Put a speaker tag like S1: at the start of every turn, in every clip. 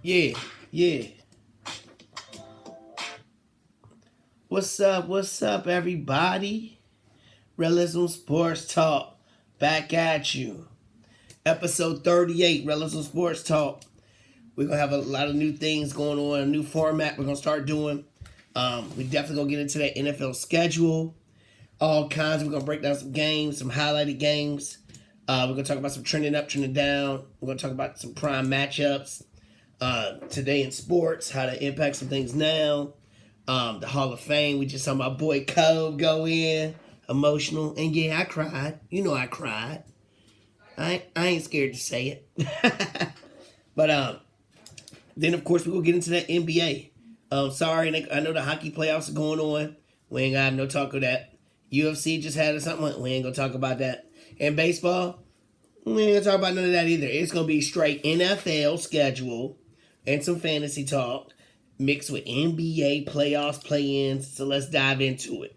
S1: Yeah, yeah. What's up, everybody? Rellism Sports Talk, back at you. Episode 38, Rellism Sports Talk. We're going to have a lot of new things going on, a new format we're going to start doing. We definitely going to get into that NFL schedule, all kinds. We're going to break down some games, some highlighted games. We're going to talk about some trending up, trending down. We're going to talk about some prime matchups today in sports, how to impact some things now. The Hall of Fame, we just saw my boy Cove go in, emotional, and yeah, I cried. You know I cried. I ain't scared to say it. But then of course we will get into that NBA. Sorry, I know the hockey playoffs are going on. We ain't got no talk of that. UFC just had something. We ain't gonna talk about that. And baseball, we ain't gonna talk about none of that either. It's gonna be straight NFL schedule and some fantasy talk mixed with NBA playoffs, play-ins. So let's dive into it.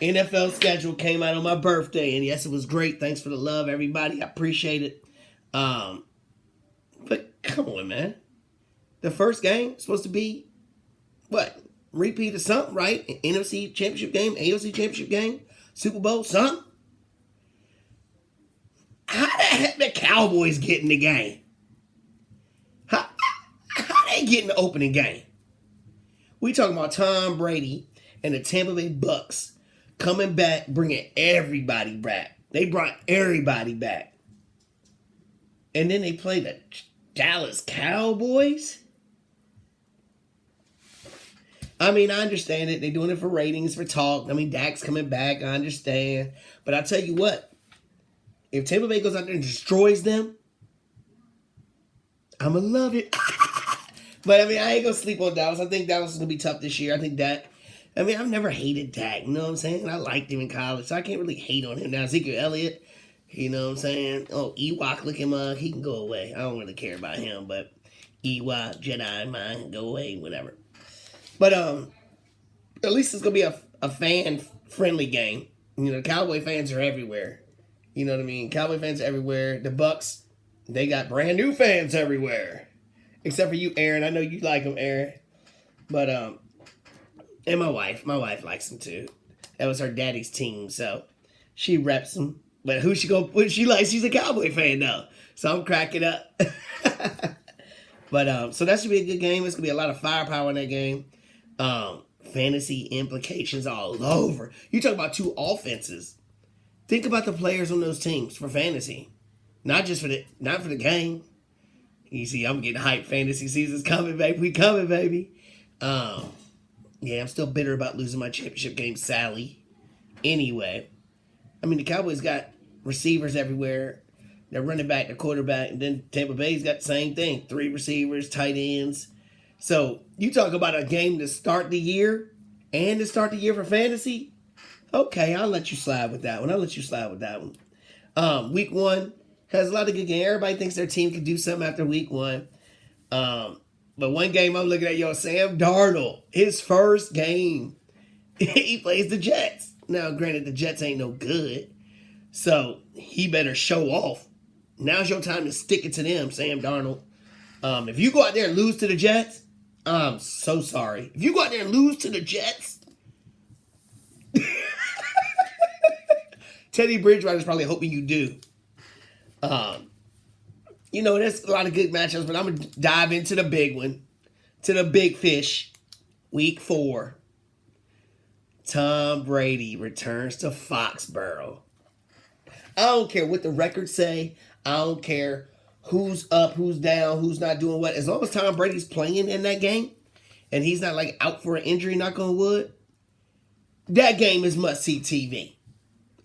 S1: NFL schedule came out on my birthday, and yes, it was great. Thanks for the love, everybody. I appreciate it. But come on, man. The first game is supposed to be what? Repeat of something, right? An NFC championship game, AFC championship game, Super Bowl, something. How the heck the Cowboys get in the game? How they get in the opening game? We talking about Tom Brady and the Tampa Bay Bucks coming back, bringing everybody back. They brought everybody back. And then they play the Dallas Cowboys? I mean, I understand it. They're doing it for ratings, for talk. I mean, Dak's coming back. I understand. But I tell you what. If Tampa Bay goes out there and destroys them, I'm going to love it. But, I mean, I ain't going to sleep on Dallas. I think Dallas is going to be tough this year. I think Dak. I mean, I've never hated Dak. You know what I'm saying? I liked him in college, so I can't really hate on him. Now, Ezekiel Elliott, you know what I'm saying? Oh, Ewok looking mug, he can go away. I don't really care about him, but Ewok, Jedi, mine, go away, whatever. But at least it's going to be a fan-friendly game. You know, Cowboy fans are everywhere. You know what I mean? Cowboy fans are everywhere. The Bucks, they got brand new fans everywhere. Except for you, Aaron. I know you like them, Aaron. But, and my wife likes them too. That was her daddy's team, so she reps them. But what she likes? She's a Cowboy fan, though. So I'm cracking up. But, so that should be a good game. It's going to be a lot of firepower in that game. Fantasy implications all over. You talk about two offenses. Think about the players on those teams for fantasy. Not for the game. You see, I'm getting hyped. Fantasy season's coming, baby. We coming, baby. Yeah, I'm still bitter about losing my championship game, Sally. Anyway, I mean, the Cowboys got receivers everywhere. They're running back, they're quarterback, and then Tampa Bay's got the same thing. 3 receivers, tight ends. So, you talk about a game to start the year and to start the year for fantasy? Okay, I'll let you slide with that one. Week 1 has a lot of good games. Everybody thinks their team can do something after week 1. But one game I'm looking at, Sam Darnold, his first game, he plays the Jets. Now, granted, the Jets ain't no good, so he better show off. Now's your time to stick it to them, Sam Darnold. If you go out there and lose to the Jets, I'm so sorry. If you go out there and lose to the Jets, Teddy Bridgewater's probably hoping you do. There's a lot of good matchups, but I'm going to dive into the big one, to the big fish. Week 4. Tom Brady returns to Foxborough. I don't care what the records say. I don't care who's up, who's down, who's not doing what. As long as Tom Brady's playing in that game, and he's not like out for an injury, knock on wood, that game is must-see TV.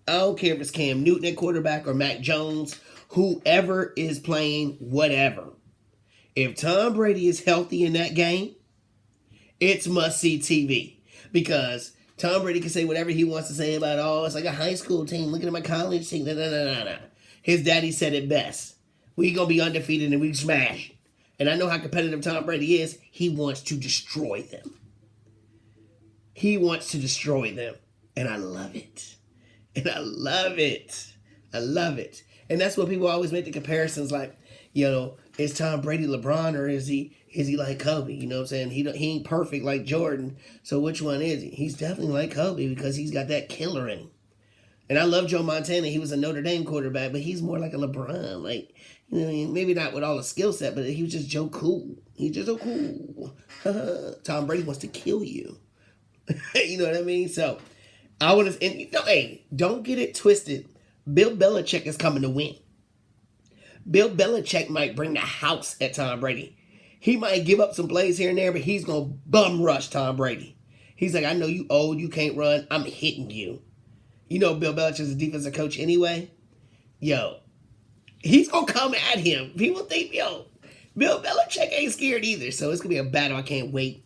S1: I don't care if it's Cam Newton at quarterback or Mac Jones, whoever is playing, whatever. If Tom Brady is healthy in that game, it's must-see TV. Because Tom Brady can say whatever he wants to say about, it's like a high school team. Look at my college team. No. His daddy said it best. We going to be undefeated and we smash. And I know how competitive Tom Brady is. He wants to destroy them. And I love it. And that's what people always make the comparisons like, is Tom Brady LeBron or is he Is he like Kobe? You know what I'm saying? He ain't perfect like Jordan. So which one is he? He's definitely like Kobe because he's got that killer in him. And I love Joe Montana. He was a Notre Dame quarterback, but he's more like a LeBron. Like, you know what I mean? Maybe not with all the skill set, but he was just Joe Cool. He's just so cool. Tom Brady wants to kill you. You know what I mean? So, I want to... And, hey, don't get it twisted. Bill Belichick is coming to win. Bill Belichick might bring the house at Tom Brady. He might give up some plays here and there, but he's going to bum rush Tom Brady. He's like, I know you old, you can't run. I'm hitting you. You know Bill Belichick's a defensive coach anyway. Yo, he's going to come at him. People think, yo, Bill Belichick ain't scared either. So it's going to be a battle. I can't wait.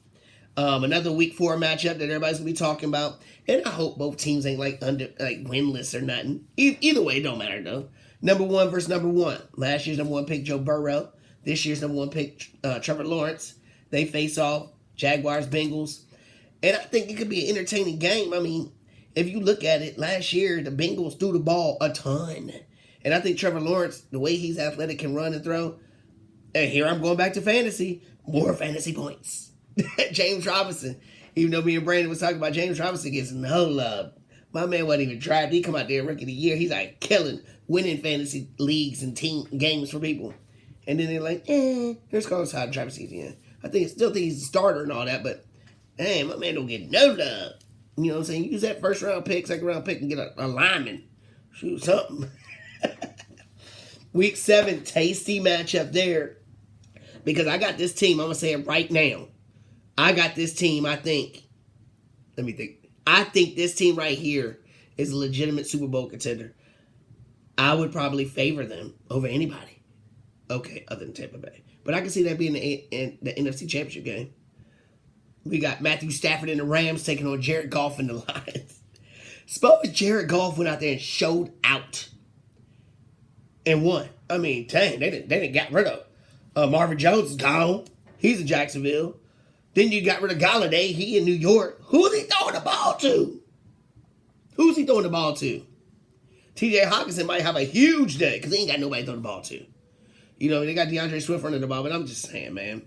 S1: Another week 4 matchup that everybody's going to be talking about. And I hope both teams ain't like winless or nothing. Either way, it don't matter though. Number 1 versus number 1. Last year's number 1 pick, Joe Burrow. This year's number 1 pick, Trevor Lawrence. They face off. Jaguars, Bengals. And I think it could be an entertaining game. I mean, if you look at it, last year, the Bengals threw the ball a ton. And I think Trevor Lawrence, the way he's athletic, can run and throw. And here I'm going back to fantasy. More fantasy points. James Robinson. Even though me and Brandon was talking about James Robinson gets no love. My man wasn't even drafted. He come out there rookie of the year. He's like killing, winning fantasy leagues and team games for people. And then they're like, here's Carlos Hyde, Travis Etienne. Still think he's a starter and all that, but damn, my man don't get no love. You know what I'm saying? Use that first round pick, second round pick, and get a lineman. Shoot something. Week 7, tasty matchup there. Because I got this team, I'm going to say it right now. I got this team, I think. Let me think. I think this team right here is a legitimate Super Bowl contender. I would probably favor them over anybody. Okay, other than Tampa Bay. But I can see that being the NFC Championship game. We got Matthew Stafford and the Rams taking on Jared Goff and the Lions. Suppose Jared Goff went out there and showed out. And won. I mean, dang, they didn't get rid of Marvin Jones is gone. He's in Jacksonville. Then you got rid of Galladay. He in New York. Who's he throwing the ball to? Who's he throwing the ball to? TJ Hawkinson might have a huge day because he ain't got nobody to throw the ball to. You know, they got DeAndre Swift running the ball, but I'm just saying, man.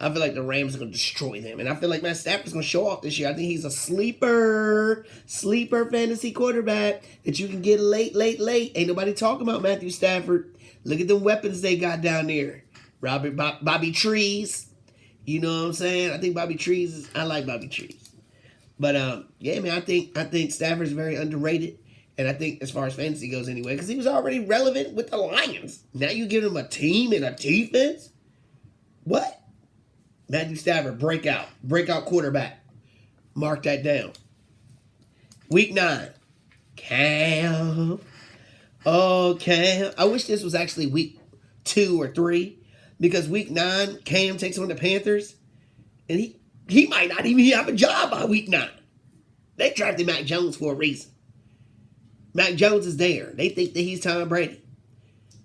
S1: I feel like the Rams are going to destroy them. And I feel like Matt Stafford's going to show off this year. I think he's a sleeper fantasy quarterback that you can get late. Ain't nobody talking about Matthew Stafford. Look at the weapons they got down there. Bobby Trees. You know what I'm saying? I think Bobby Trees I like Bobby Trees. But, yeah, man, I think Stafford's very underrated. And I think as far as fantasy goes anyway, because he was already relevant with the Lions. Now you give him a team and a defense? What? Matthew Stafford, breakout quarterback. Mark that down. Week 9. Cam. Oh, Cam. I wish this was actually week 2 or 3. Because week 9, Cam takes on the Panthers. And he might not even have a job by week 9. They drafted Mac Jones for a reason. Mac Jones is there. They think that he's Tom Brady.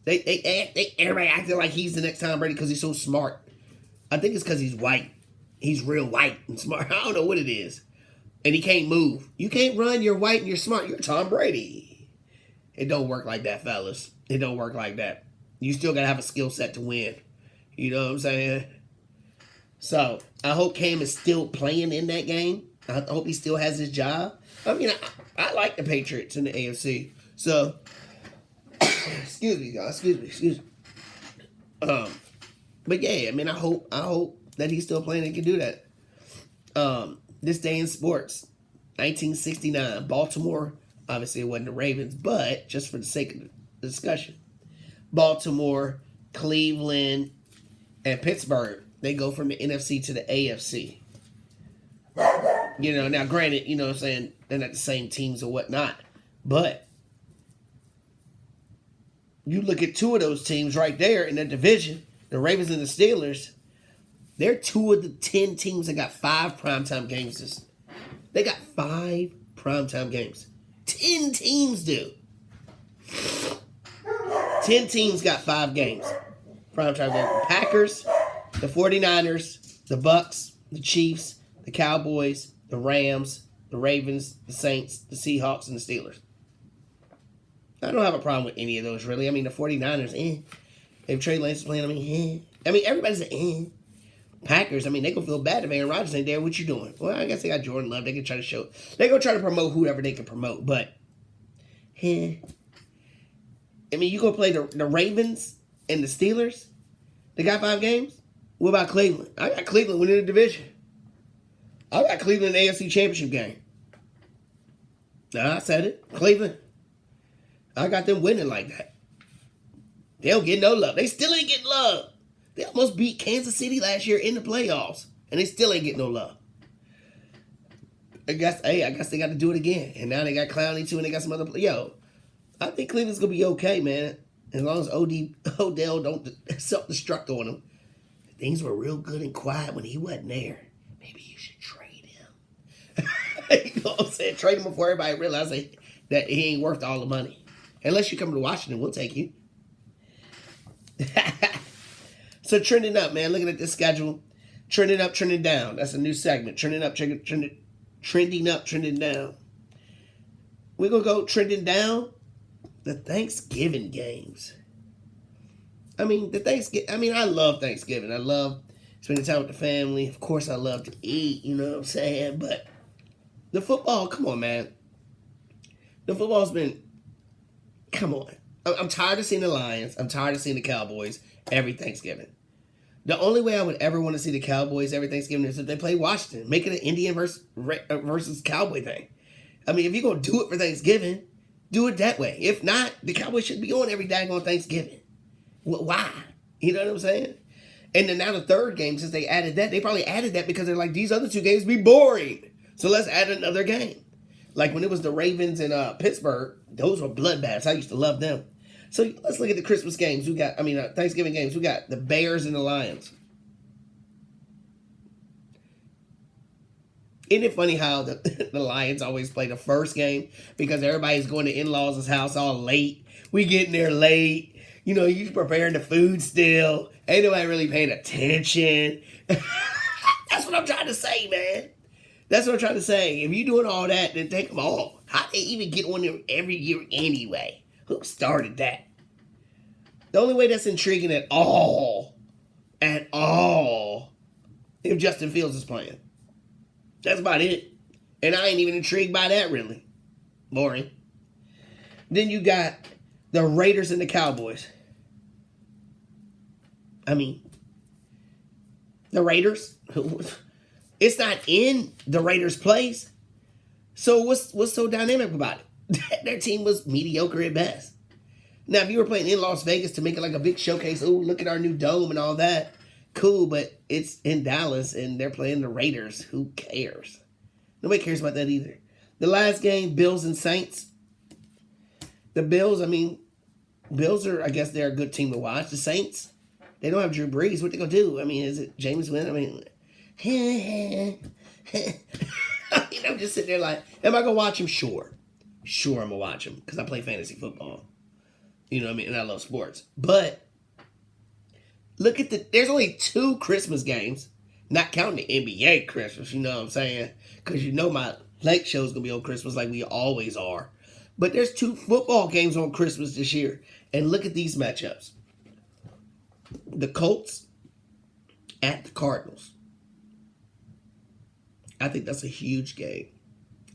S1: Everybody acting like he's the next Tom Brady because he's so smart. I think it's because he's white. He's real white and smart. I don't know what it is. And he can't move. You can't run, you're white and you're smart. You're Tom Brady. It don't work like that, fellas. It don't work like that. You still got to have a skill set to win. You know what I'm saying? So, I hope Cam is still playing in that game. I hope he still has his job. I mean, I like the Patriots in the AFC. So, excuse me, guys. Excuse me. But yeah, I mean, I hope that he's still playing and can do that. This day in sports, 1969, Baltimore. Obviously, it wasn't the Ravens, but just for the sake of the discussion, Baltimore, Cleveland, and Pittsburgh, they go from the NFC to the AFC. You know, now granted, you know what I'm saying, they're not the same teams or whatnot, but you look at 2 of those teams right there in that division, the Ravens and the Steelers, they're 2 of the 10 teams that got 5 primetime games. They got 5 primetime games. 10 teams do. 10 teams got 5 games. Primetime games. The Packers, the 49ers, the Bucks, the Chiefs, the Cowboys, the Rams, the Ravens, the Saints, the Seahawks, and the Steelers. I don't have a problem with any of those, really. I mean, the 49ers, If Trey Lance is playing, everybody's Packers, I mean, they gonna feel bad if Aaron Rodgers ain't there. What you doing? Well, I guess they got Jordan Love. They can try to show. They gonna try to promote whoever they can promote. But, I mean, you gonna play the Ravens and the Steelers? They got 5 games? What about Cleveland? I got Cleveland winning the division. I got Cleveland in the AFC Championship game. I said it. Cleveland. I got them winning like that. They don't get no love. They still ain't getting love. They almost beat Kansas City last year in the playoffs, and they still ain't getting no love. I guess they got to do it again. And now they got Clowney too, and they got some other. I think Cleveland's gonna be okay, man. As long as Odell don't self-destruct on them. Things were real good and quiet when he wasn't there. Maybe you should trade him. You know what I'm saying? Trade him before everybody realizes that he ain't worth all the money. Unless you come to Washington, we'll take you. So trending up, man. Looking at this schedule. Trending up, trending down. That's a new segment. Trending up, trending up, trending down. We're going to go trending down. The Thanksgiving games. I love Thanksgiving. I love spending time with the family. Of course, I love to eat, you know what I'm saying? But the football, come on, man. The football's been, come on. I'm tired of seeing the Lions. I'm tired of seeing the Cowboys every Thanksgiving. The only way I would ever want to see the Cowboys every Thanksgiving is if they play Washington. Make it an Indian versus Cowboy thing. I mean, if you're going to do it for Thanksgiving, do it that way. If not, the Cowboys should be on every daggone Thanksgiving. Why? You know what I'm saying? And then now the third game, since they added that, they probably added that because they're like, these other 2 games be boring. So let's add another game. Like when it was the Ravens and Pittsburgh, those were bloodbaths. I used to love them. So let's look at the Christmas games. Thanksgiving games. We got the Bears and the Lions. Isn't it funny how the Lions always play the first game because everybody's going to in-laws' house all late. We getting there late. You know, you preparing the food still. Ain't nobody really paying attention. That's what I'm trying to say, man. That's what I'm trying to say. If you're doing all that, then take them all. How they even get on there every year anyway? Who started that? The only way that's intriguing at all, if Justin Fields is playing. That's about it. And I ain't even intrigued by that, really. Boring. Then you got the Raiders and the Cowboys. I mean, the Raiders, it's not in the Raiders' place. So what's so dynamic about it? Their team was mediocre at best. Now, if you were playing in Las Vegas to make it like a big showcase, oh, look at our new dome and all that, cool, but it's in Dallas and they're playing the Raiders. Who cares? Nobody cares about that either. The last game, Bills and Saints. The Bills, Bills are, I guess they're a good team to watch. The Saints, they don't have Drew Brees. What they going to do? Is it James Winston? I'm just sitting there like, am I going to watch him? Sure. Sure, I'm going to watch him because I play fantasy football. You know what I mean? And I love sports. But look at there's only 2 Christmas games, not counting the NBA Christmas, you know what I'm saying? Because you know my late show's going to be on Christmas like we always are. But there's 2 football games on Christmas this year. And look at these matchups. The Colts at the Cardinals. I think that's a huge game.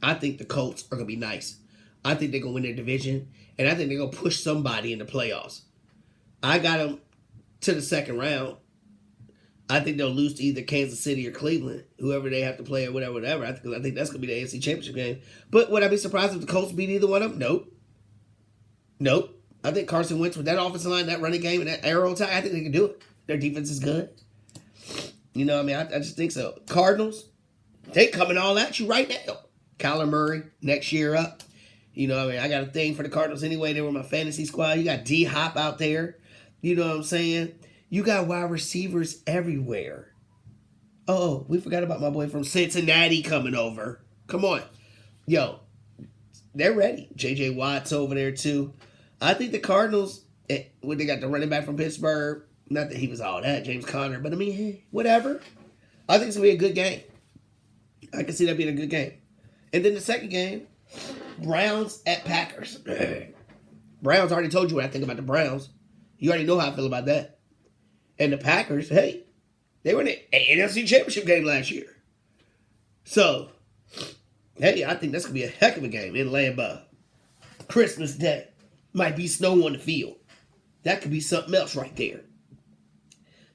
S1: I think the Colts are going to be nice. I think they're going to win their division. And I think they're going to push somebody in the playoffs. I got them to the second round. I think they'll lose to either Kansas City or Cleveland, whoever they have to play or whatever. I think that's going to be the AFC Championship game. But would I be surprised if the Colts beat either one of them? Nope. I think Carson Wentz with that offensive line, that running game, and that arrow tie, I think they can do it. Their defense is good. You know what I mean? I just think so. Cardinals, they coming all at you right now. Kyler Murray, next year up. You know what I mean? I got a thing for the Cardinals anyway. They were my fantasy squad. You got D-Hop out there. You know what I'm saying? You got wide receivers everywhere. Oh, we forgot about my boy from Cincinnati coming over. Come on. Yo, they're ready. J.J. Watt's over there too. I think the Cardinals, when they got the running back from Pittsburgh, not that he was all that, James Conner, but whatever. I think it's going to be a good game. I can see that being a good game. And then the second game, Browns at Packers. Browns, already told you what I think about the Browns. You already know how I feel about that. And the Packers, hey, They were in the NFC Championship game last year. So, hey, I think that's going to be a heck of a game in Lambeau. Christmas Day. Might be snow on the field. That could be something else right there.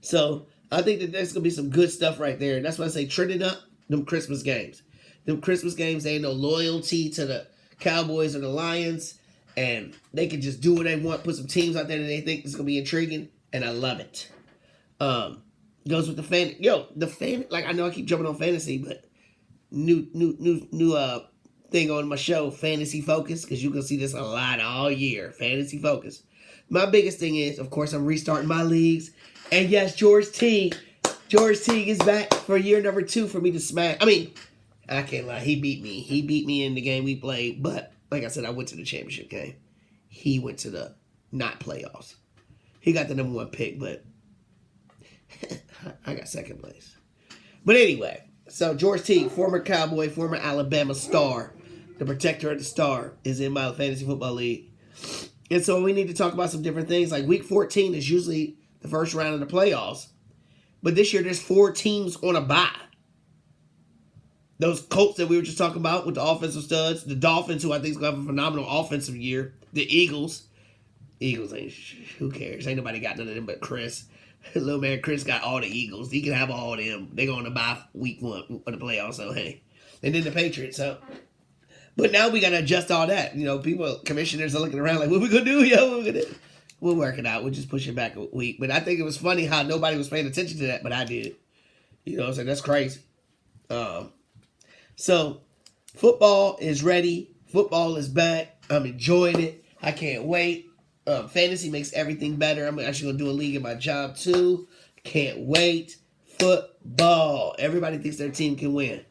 S1: So, I think that there's going to be some good stuff right there. And that's why I say trend it up, them Christmas games. Them Christmas games, they ain't no loyalty to the Cowboys or the Lions. And they can just do what they want, put some teams out there that they think is going to be intriguing. And I love it. Goes with the fan. Like I know I keep jumping on fantasy, but new thing on my show, Fantasy Focus, because you can see this a lot all year. Fantasy Focus. My biggest thing is, of course, I'm restarting my leagues. And yes, George Teague is back for year number 2 for me to smash. I mean, I can't lie. He beat me. He beat me in the game we played. But like I said, I went to the championship game. He went to the not playoffs. He got the number 1 pick, but I got second place. But anyway, so George Teague, former Cowboy, former Alabama star, the protector of the star, is in my fantasy football league. And so we need to talk about some different things. Like week 14 is usually the first round of the playoffs. But this year there's 4 teams on a bye. Those Colts that we were just talking about with the offensive studs. The Dolphins, who I think is going to have a phenomenal offensive year. The Eagles. Ain't, who cares? Ain't nobody got none of them but Chris. Little man Chris got all the Eagles. He can have all of them. They're going to buy week 1 for the playoffs, so hey. And then the Patriots, so. But now we got to adjust all that. You know, commissioners are looking around like, what we going to do? Yo, what we going to do? We'll work it out. We'll just push it back a week. But I think it was funny how nobody was paying attention to that, but I did. You know, so that's crazy. So, football is ready. Football is back. I'm enjoying it. I can't wait. Fantasy makes everything better. I'm actually going to do a league in my job, too. Can't wait. Football. Everybody thinks their team can win.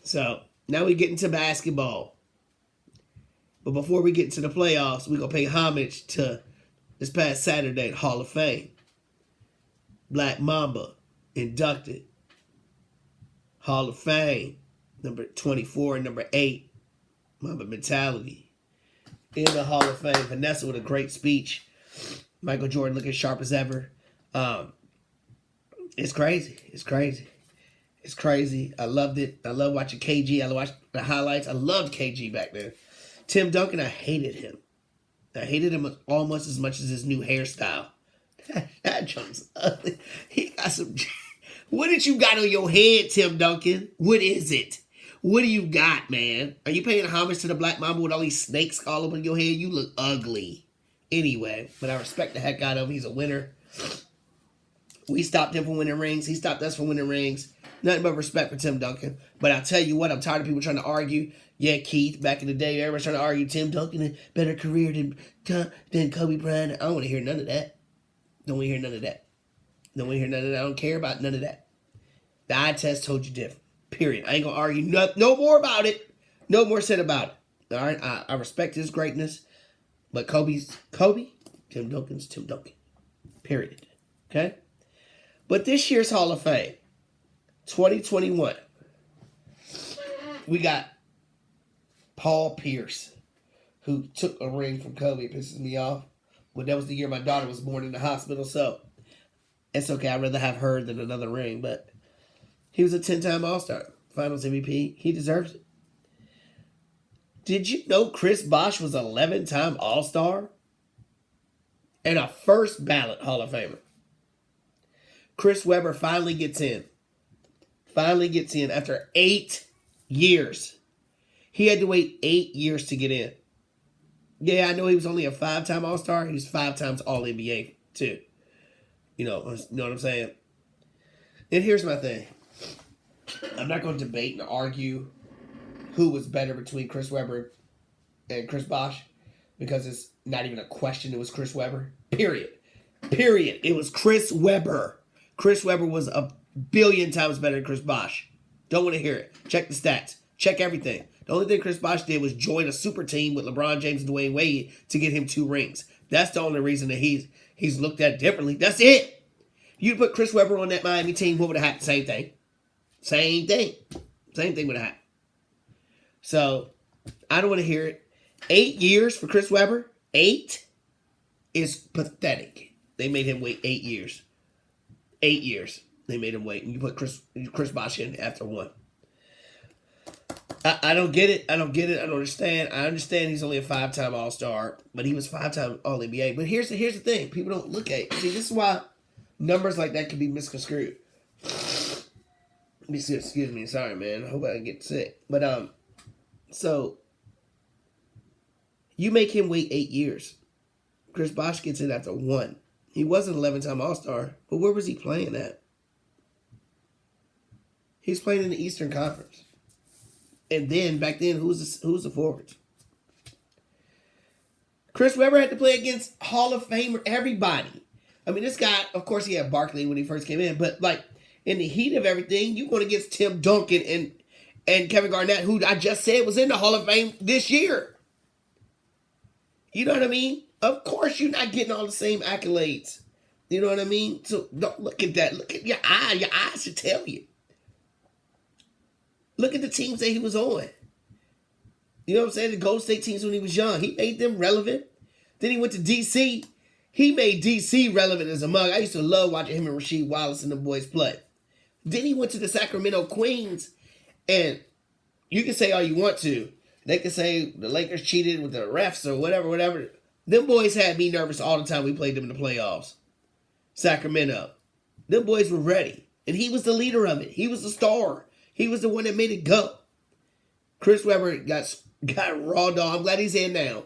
S1: So, now we get into basketball. But before we get into the playoffs, we're going to pay homage to this past Saturday, Hall of Fame. Black Mamba inducted. Hall of Fame. Number 24 and number 8. Mamba mentality. In the Hall of Fame. Vanessa with a great speech. Michael Jordan looking sharp as ever. It's crazy. It's crazy. It's crazy. I loved it. I love watching KG. I watched the highlights. I loved KG back then. Tim Duncan, I hated him. I hated him almost as much as his new hairstyle. That junk's ugly. He got some... What did you got on your head, Tim Duncan? What is it? What do you got, man? Are you paying homage to the Black Mamba with all these snakes all over your head? You look ugly. Anyway, but I respect the heck out of him. He's a winner. We stopped him from winning rings. He stopped us from winning rings. Nothing but respect for Tim Duncan. But I'll tell you what, I'm tired of people trying to argue. Yeah, Keith, back in the day, everybody's trying to argue Tim Duncan had a better career than Kobe Bryant. I don't want to hear none of that. Don't want to hear none of that. Don't want to hear none of that. I don't care about none of that. The eye test told you different. Period. I ain't going to argue no more about it. No more said about it. All right? I respect his greatness. But Kobe's Kobe. Tim Duncan's Tim Duncan. Period. Okay? But this year's Hall of Fame, 2021, we got Paul Pierce, who took a ring from Kobe. It pisses me off. But that was the year my daughter was born in the hospital, so it's okay. I'd rather have her than another ring. But he was a 10-time All-Star, Finals MVP. He deserves it. Did you know Chris Bosh was an 11-time All-Star? And a first ballot Hall of Famer. Chris Webber finally gets in. Finally gets in after 8 years. He had to wait 8 years to get in. Yeah, I know he was only a 5-time All-Star. He was 5 times All-NBA, too. You know what I'm saying? And here's my thing. I'm not going to debate and argue who was better between Chris Webber and Chris Bosh, because it's not even a question. It was Chris Webber. Period. It was Chris Webber. Chris Webber was a billion times better than Chris Bosh. Don't want to hear it. Check the stats. Check everything. The only thing Chris Bosh did was join a super team with LeBron James and Dwayne Wade to get him 2 rings. That's the only reason that he's looked at differently. That's it. You put Chris Webber on that Miami team, what would have happened? Same thing. Same thing would have happened. So, I don't want to hear it. 8 years for Chris Webber? 8 is pathetic. They made him wait 8 years. 8 years. They made him wait, and you put Chris Bosh in after 1. I don't get it. I don't understand. I understand he's only a 5-time All-Star, but he was 5-time All-NBA. But here's the thing. People don't look at it. See, this is why numbers like that can be misconstrued. Excuse me. Sorry, man. I hope I didn't get sick. But, so, you make him wait 8 years. Chris Bosh gets in after 1. He was an 11-time All-Star, but where was he playing at? He's playing in the Eastern Conference. And then, back then, who's the forwards? Chris Webber had to play against Hall of Famer, everybody. I mean, this guy, of course, he had Barkley when he first came in, but, like, in the heat of everything, you're going against Tim Duncan and Kevin Garnett, who I just said was in the Hall of Fame this year. You know what I mean? Of course, you're not getting all the same accolades. You know what I mean? So, don't look at that. Look at your eye. Your eyes should tell you. Look at the teams that he was on. You know what I'm saying? The Golden State teams when he was young. He made them relevant. Then he went to D.C. He made D.C. relevant as a mug. I used to love watching him and Rasheed Wallace and the boys play. Then he went to the Sacramento Queens. And you can say all you want to. They can say the Lakers cheated with the refs or whatever. Them boys had me nervous all the time we played them in the playoffs. Sacramento. Them boys were ready. And he was the leader of it. He was the star. He was the one that made it go. Chris Webber got raw dog. I'm glad he's in now.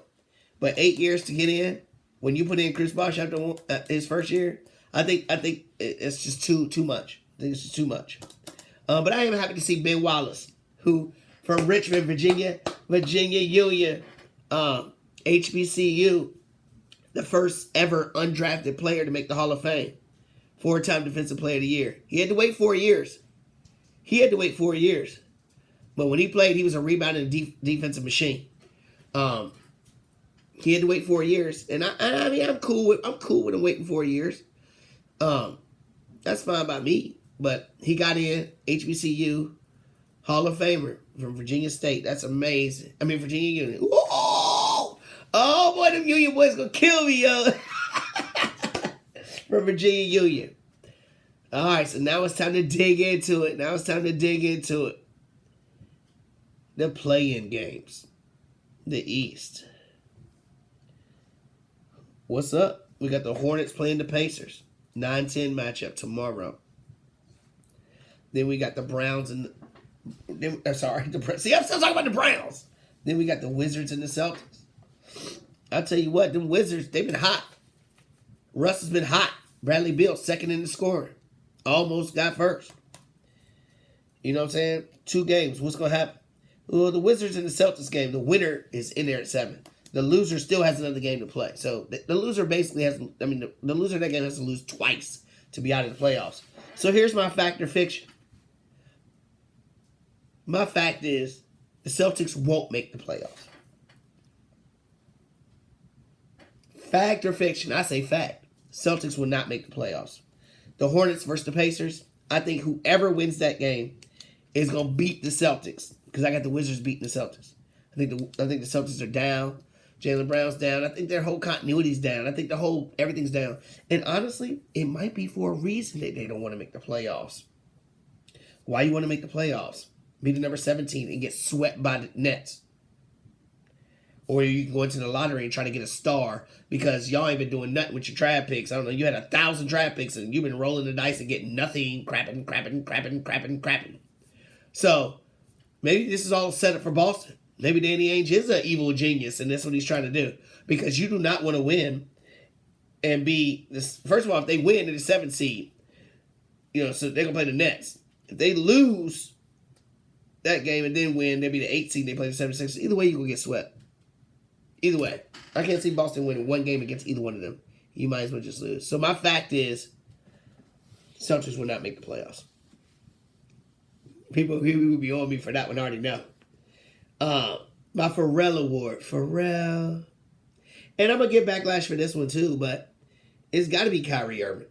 S1: But 8 years to get in, when you put in Chris Bosh after his first year, I think it's just too much. I think it's just too much. But I am happy to see Ben Wallace, who from Richmond, Virginia Union, HBCU, the first ever undrafted player to make the Hall of Fame. 4-time Defensive Player of the Year. He had to wait 4 years. But when he played, he was a rebounding defensive machine. He had to wait 4 years. And I mean, I'm cool with him waiting 4 years. That's fine by me. But he got in, HBCU, Hall of Famer from Virginia State. That's amazing. I mean, Virginia Union. Oh boy, them Union boys gonna kill me, yo. From Virginia Union. All right, so now it's time to dig into it. The play-in games. The East. What's up? We got the Hornets playing the Pacers. 9-10 matchup tomorrow. Then we got the Browns and I'm still talking about the Browns. Then we got the Wizards and the Celtics. I'll tell you what, them Wizards, they've been hot. Russ has been hot. Bradley Beal, second in the scoring. Almost got first. You know what I'm saying? 2 games. What's going to happen? Well, the Wizards and the Celtics game, the winner is in there at 7. The loser still has another game to play. So the loser basically has, the loser of that game has to lose twice to be out of the playoffs. So here's my fact or fiction. My fact is the Celtics won't make the playoffs. Fact or fiction? I say fact. Celtics will not make the playoffs. The Hornets versus the Pacers, I think whoever wins that game is going to beat the Celtics because I got the Wizards beating the Celtics. I think the Celtics are down. Jaylen Brown's down. I think their whole continuity's down. I think everything's down. And honestly, it might be for a reason that they don't want to make the playoffs. Why you want to make the playoffs? Be the number 17 and get swept by the Nets. Or you can go into the lottery and try to get a star because y'all ain't been doing nothing with your draft picks. I don't know, you had 1,000 draft picks and you've been rolling the dice and getting nothing, crapping. So, maybe this is all set up for Boston. Maybe Danny Ainge is an evil genius and that's what he's trying to do. Because you do not want to win and be this. First of all, if they win, they're the 7th seed. So they're going to play the Nets. If they lose that game and then win, they'll be the 8th seed. They play the 7th, 6th. Either way, you're going to get swept. Either way. I can't see Boston winning one game against either one of them. You might as well just lose. So my fact is, Celtics will not make the playoffs. People who will be on me for that one already know. My Pharrell Award. Pharrell. And I'm going to get backlash for this one too, but it's got to be Kyrie Irving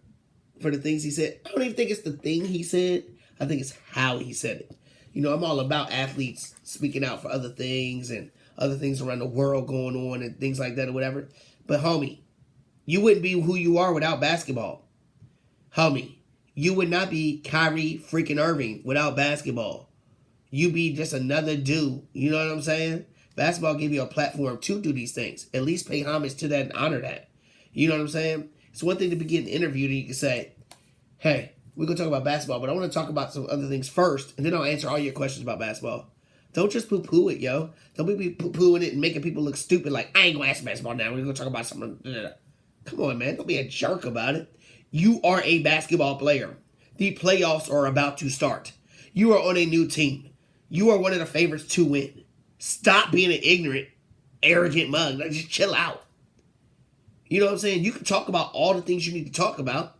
S1: for the things he said. I don't even think it's the thing he said. I think it's how he said it. I'm all about athletes speaking out for other things and other things around the world going on and things like that or whatever. But homie, you wouldn't be who you are without basketball. Homie, You would not be Kyrie freaking Irving without basketball. You be just another dude. You know what I'm saying? Basketball give you a platform to do these things. At least pay homage to that and honor that. You know what I'm saying? It's one thing to be getting interviewed and you can say, hey, we're going to talk about basketball, but I want to talk about some other things first, and then I'll answer all your questions about basketball. Don't just poo-poo it, yo. Don't be poo-pooing it and making people look stupid like, I ain't going to ask basketball now. We're going to talk about something. Come on, man. Don't be a jerk about it. You are a basketball player. The playoffs are about to start. You are on a new team. You are one of the favorites to win. Stop being an ignorant, arrogant mug. Like, just chill out. You know what I'm saying? You can talk about all the things you need to talk about,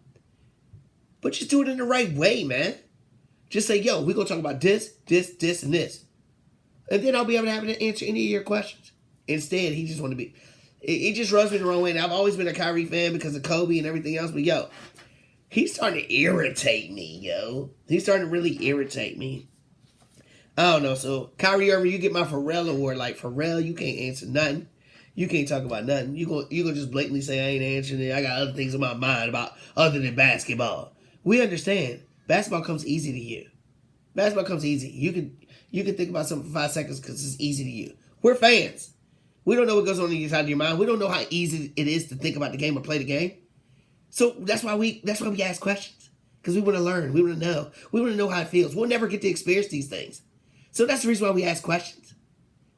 S1: but just do it in the right way, man. Just say, yo, we're going to talk about this, and this. And then I'll be able to have to answer any of your questions. Instead, he just want to be... It just rubs me the wrong way. And I've always been a Kyrie fan because of Kobe and everything else. But, yo, he's starting to irritate me, yo. He's starting to really irritate me. I don't know. So, Kyrie Irving, you get my Pharrell award. Like, Pharrell, you can't answer nothing. You can't talk about nothing. You gonna just blatantly say I ain't answering it. I got other things in my mind about other than basketball. We understand. Basketball comes easy to you. Basketball comes easy. You can think about something for 5 seconds because it's easy to you. We're fans. We don't know what goes on inside of your mind. We don't know how easy it is to think about the game or play the game. So that's why we ask questions. Because we want to learn. We want to know. We want to know how it feels. We'll never get to experience these things. So that's the reason why we ask questions.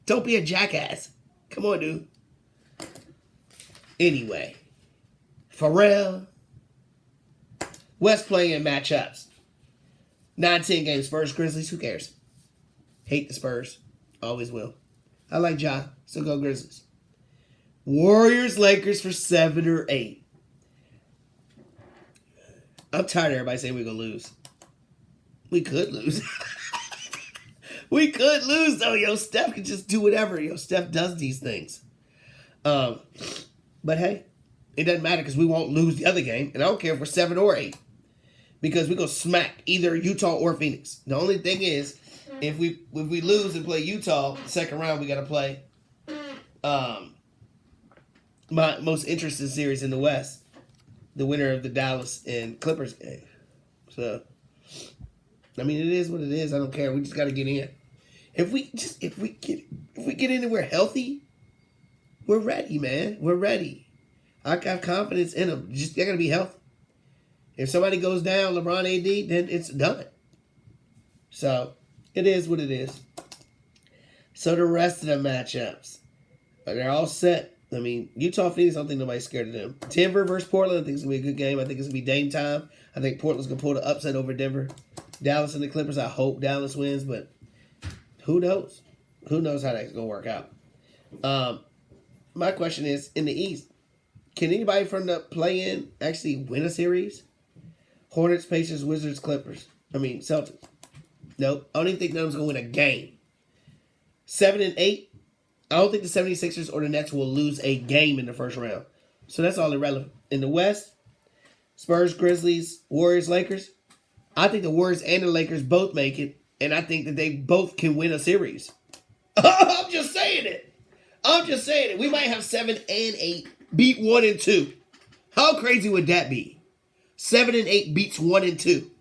S1: Don't be a jackass. Come on, dude. Anyway. Pharrell. West playing matchups. 9-10 games. Spurs, Grizzlies. Who cares? Hate the Spurs. Always will. I like Ja. So go Grizzlies. Warriors, Lakers for 7 or 8. I'm tired of everybody saying we're going to lose. We could lose. We could lose, though. Yo, Steph can just do whatever. Yo, Steph does these things. But hey, it doesn't matter because we won't lose the other game. And I don't care if we're 7 or 8. Because we're going to smack either Utah or Phoenix. The only thing is, if we lose and play Utah, the second round, we got to play my most interesting series in the West, the winner of the Dallas and Clippers game. So, I mean, it is what it is. I don't care. We just got to get in. If we get in and we're healthy, we're ready, man. We're ready. I have confidence in them. Just they got to be healthy. If somebody goes down, LeBron AD, then it's done. So, it is what it is. So, the rest of the matchups, they're all set. I mean, Utah, Phoenix, I don't think nobody's scared of them. Denver versus Portland, I think it's going to be a good game. I think it's going to be Dame time. I think Portland's going to pull the upset over Denver. Dallas and the Clippers, I hope Dallas wins, but who knows? Who knows how that's going to work out? My question is, in the East, can anybody from the play-in actually win a series? Hornets, Pacers, Wizards, Clippers. I mean, Celtics. Nope. I don't even think none of them's going to win a game. 7 and 8. I don't think the 76ers or the Nets will lose a game in the first round. So that's all irrelevant. In the West, Spurs, Grizzlies, Warriors, Lakers. I think the Warriors and the Lakers both make it. And I think that they both can win a series. I'm just saying it. I'm just saying it. We might have 7 and 8 beat 1 and 2. How crazy would that be? 7 and 8 beats 1 and 2.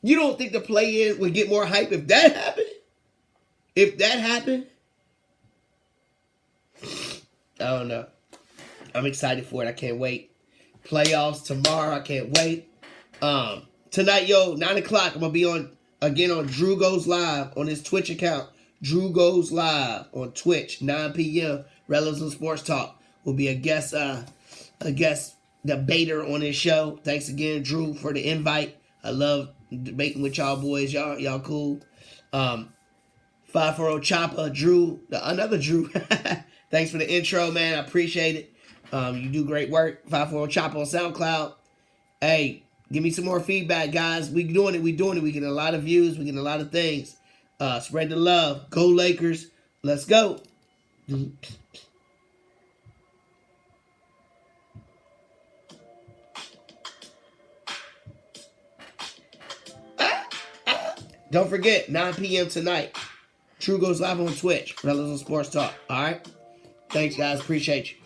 S1: You don't think the play-in would get more hype if that happened? If that happened? I don't know. I'm excited for it. I can't wait. Playoffs tomorrow. I can't wait. Tonight, 9 o'clock, I'm going to be on Drew Goes Live on his Twitch account. Drew Goes Live on Twitch, 9 p.m. Rellism Sports Talk will be a guest debater on his show. Thanks again, Drew, for the invite. I love debating with y'all boys. Y'all cool. 540 Chopper, Drew, another Drew. Thanks for the intro, man. I appreciate it. You do great work. 540 Chopper on SoundCloud. Hey, give me some more feedback, guys. We doing it. We get a lot of views. We get a lot of things. Spread the love. Go Lakers. Let's go. Don't forget, 9 p.m. tonight. True goes live on Twitch. Rellism Sports Talk. All right? Thanks, guys. Appreciate you.